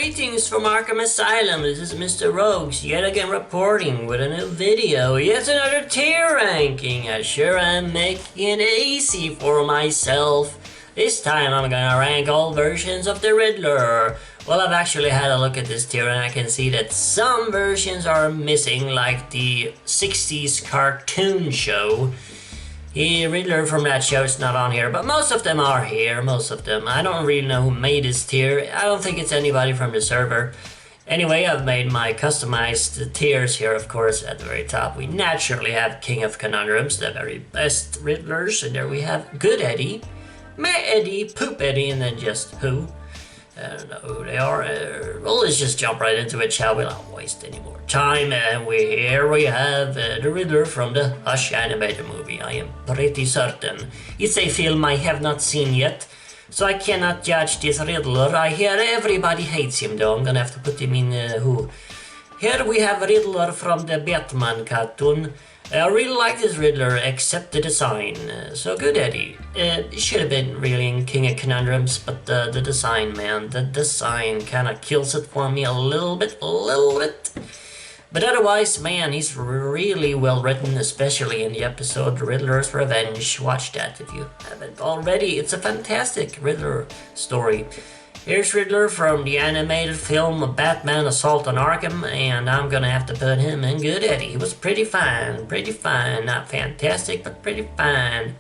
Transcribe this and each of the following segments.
Greetings from Arkham Asylum, this is Mr. Rogues, yet again reporting with a new video, yet another tier ranking. I sure am making it easy for myself. This time I'm gonna rank all versions of the Riddler. Well, I've actually had a look at this tier and I can see that some versions are missing, like the 60s cartoon show. The Riddler from that show is not on here, but most of them are here, most of them. I don't really know who made this tier. I don't think it's anybody from the server. Anyway, I've made my customized tiers here, of course. At the very top, we naturally have King of Conundrums, the very best Riddlers. And there we have Good Eddie, Meh Eddie, Poop Eddie, and then just Who. I don't know who they are. Well, let's just jump right into it, shall we? Not waste any more time. And here we have the Riddler from the Hush animated movie. I am pretty certain it's a film I have not seen yet, so I cannot judge this Riddler. I hear everybody hates him, though. I'm gonna have to put him in Who. Here we have Riddler from the Batman cartoon. I really like this Riddler, except the design. So Good Eddie. It should have been really in King of Conundrums, but the design, man, the design kind of kills it for me a little bit. But otherwise, man, he's really well written, especially in the episode Riddler's Revenge. Watch that if you haven't already. It's a fantastic Riddler story. Here's Riddler from the animated film Batman Assault on Arkham, and I'm gonna have to put him in Good Eddie. He was pretty fine. Not fantastic, but pretty fine.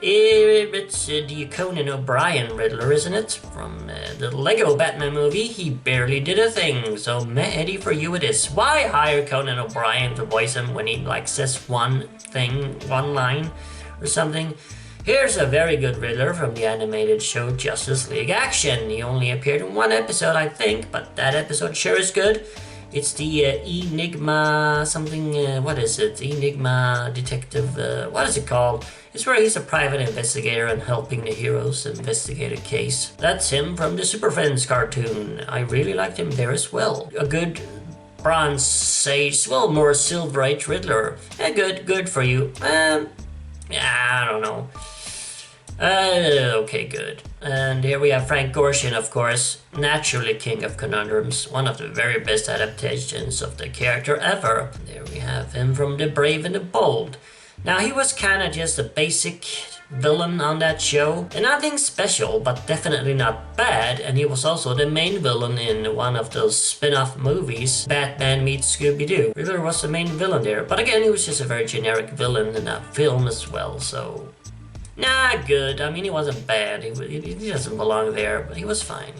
It's the Conan O'Brien Riddler, isn't it? From the Lego Batman movie. He barely did a thing, so Meh Eddie for you it is. Why hire Conan O'Brien to voice him when he says one thing, one line or something? Here's a very good Riddler from the animated show Justice League Action. He only appeared in one episode, I think, but that episode sure is good. It's the Enigma something, what is it? Enigma Detective, what is it called? It's where he's a private investigator and helping the heroes investigate a case. That's him from the Super Friends cartoon. I really liked him there as well. A good Bronze Age, well, more Silver Age Riddler. Good for you. Yeah, I don't know. Okay, good. And here we have Frank Gorshian, of course, naturally King of Conundrums, one of the very best adaptations of the character ever. There we have him from The Brave and the Bold. Now, he was kind of just a basic villain on that show, and nothing special, but definitely not bad, and he was also the main villain in one of those spin-off movies, Batman meets Scooby-Doo. Riddler was the main villain there, but again, he was just a very generic villain in that film as well, so... Nah, good. I mean, he wasn't bad. He doesn't belong there, but he was fine.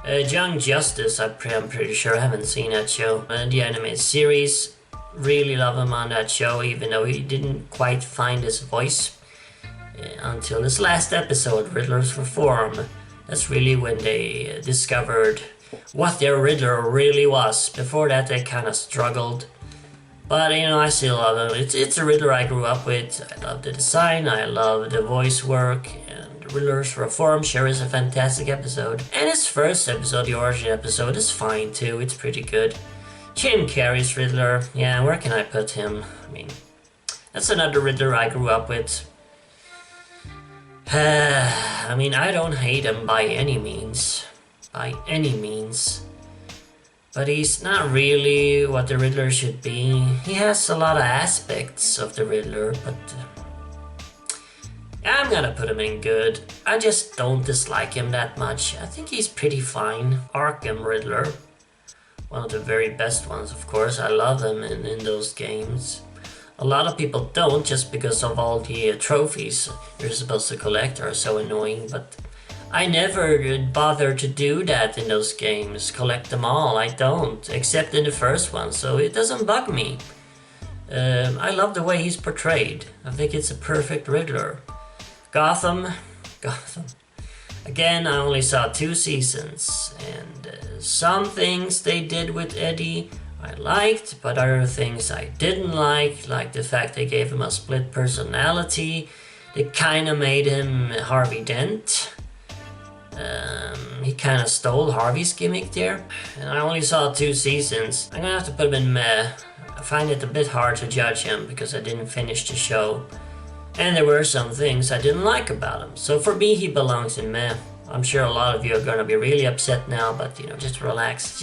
Young Justice, I'm pretty sure. I haven't seen that show. The animated series, really love him on that show, even though he didn't quite find his voice until this last episode, Riddler's Reform. That's really when they discovered what their Riddler really was. Before that, they kind of struggled. But, you know, I still love him. It's a Riddler I grew up with. I love the design, I love the voice work, and Riddler's Reform sure is a fantastic episode. And his first episode, the origin episode, is fine too. It's pretty good. Jim Carrey's Riddler, yeah, where can I put him? I mean, that's another Riddler I grew up with. I mean, I don't hate him by any means. But he's not really what the Riddler should be. He has a lot of aspects of the Riddler, but I'm gonna put him in good. I just don't dislike him that much. I think he's pretty fine. Arkham Riddler, one of the very best ones, of course. I love him in those games. A lot of people don't, just because of all the trophies you're supposed to collect are so annoying, but I never bother to do that in those games, collect them all. I don't, except in the first one, so it doesn't bug me. I love the way he's portrayed. I think it's a perfect Riddler. Gotham. Again, I only saw 2 seasons, and some things they did with Eddie I liked, but other things I didn't like the fact they gave him a split personality. They kind of made him Harvey Dent. He kind of stole Harvey's gimmick there. And I only saw 2 seasons. I'm gonna have to put him in meh. I find it a bit hard to judge him because I didn't finish the show. And there were some things I didn't like about him. So for me, he belongs in meh. I'm sure a lot of you are gonna be really upset now, but just relax.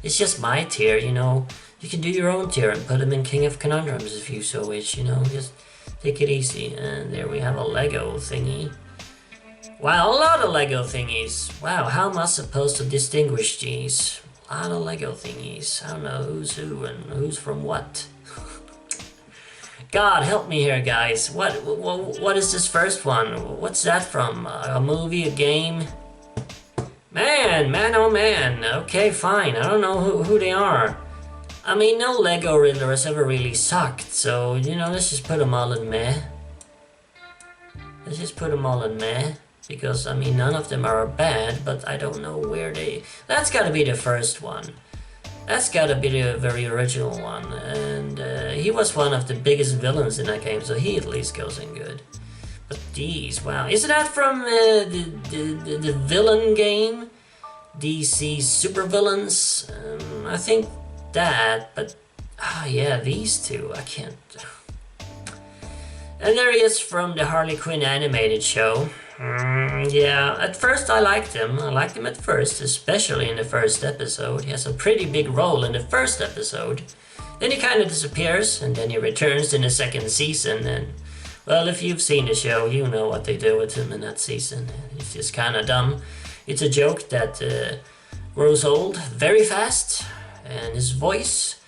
It's just my tier, You can do your own tier and put them in King of Conundrums if you so wish, Just take it easy. And there we have a Lego thingy. Wow, a lot of Lego thingies. Wow, how am I supposed to distinguish these? A lot of Lego thingies. I don't know who's who and who's from what. God, help me here, guys. What is this first one? What's that from? A movie, a game? Man, oh man. Okay, fine. I don't know who they are. I mean, no Lego Riddler has ever really sucked, so, let's just put them all in meh. Let's just put them all in meh. Because, I mean, none of them are bad, but I don't know where they... That's gotta be the first one. That's gotta be the very original one. And he was one of the biggest villains in that game, so he at least goes in good. But these, wow. Isn't that from the villain game? DC Supervillains? I think that, but... yeah, these two. I can't... And there he is from the Harley Quinn animated show. Yeah, at first I liked him. I liked him at first, especially in the first episode. He has a pretty big role in the first episode. Then he kind of disappears, and then he returns in the second season. And, well, if you've seen the show, you know what they do with him in that season. It's just kind of dumb. It's a joke that grows old very fast, and his voice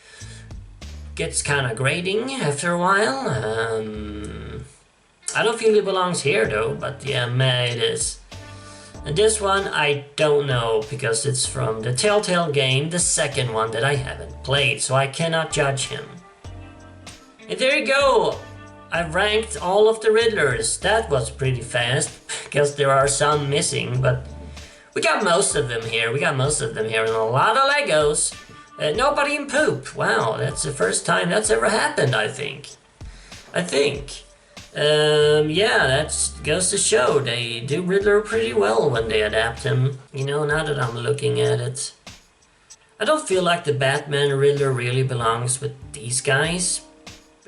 gets kind of grating after a while. I don't feel he belongs here though, but yeah, meh, it is. And this one, I don't know, because it's from the Telltale game, the second one that I haven't played, so I cannot judge him. And there you go! I ranked all of the Riddlers. That was pretty fast, because there are some missing, but we got most of them here. And a lot of Legos. Nobody in poop. Wow, that's the first time that's ever happened, I think. Yeah, that goes to show they do Riddler pretty well when they adapt him. Now that I'm looking at it. I don't feel like the Batman Riddler really belongs with these guys.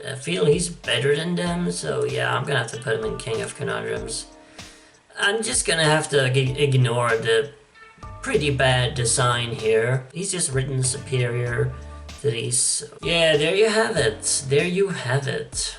I feel he's better than them, so yeah, I'm gonna have to put him in King of Conundrums. I'm just gonna have to ignore the pretty bad design here. He's just written superior to these. Yeah, there you have it.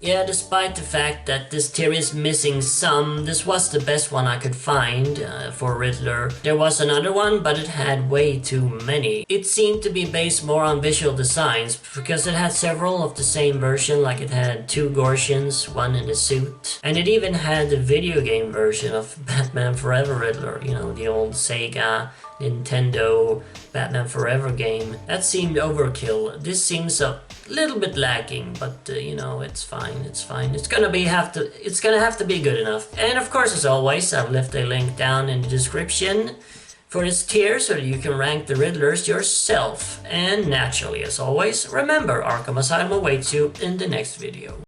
Yeah, despite the fact that this tier is missing some, this was the best one I could find for Riddler. There was another one, but it had way too many. It seemed to be based more on visual designs, because it had several of the same version, like it had 2 Gorshians, one in the suit. And it even had the video game version of Batman Forever Riddler, the old Sega, Nintendo Batman Forever game. That seemed overkill. This seems a little bit lacking, but it's fine. It's gonna have to be good enough. And of course, as always, I've left a link down in the description for this tier so that you can rank the Riddlers yourself. And naturally, as always, remember, Arkham Asylum awaits you in the next video.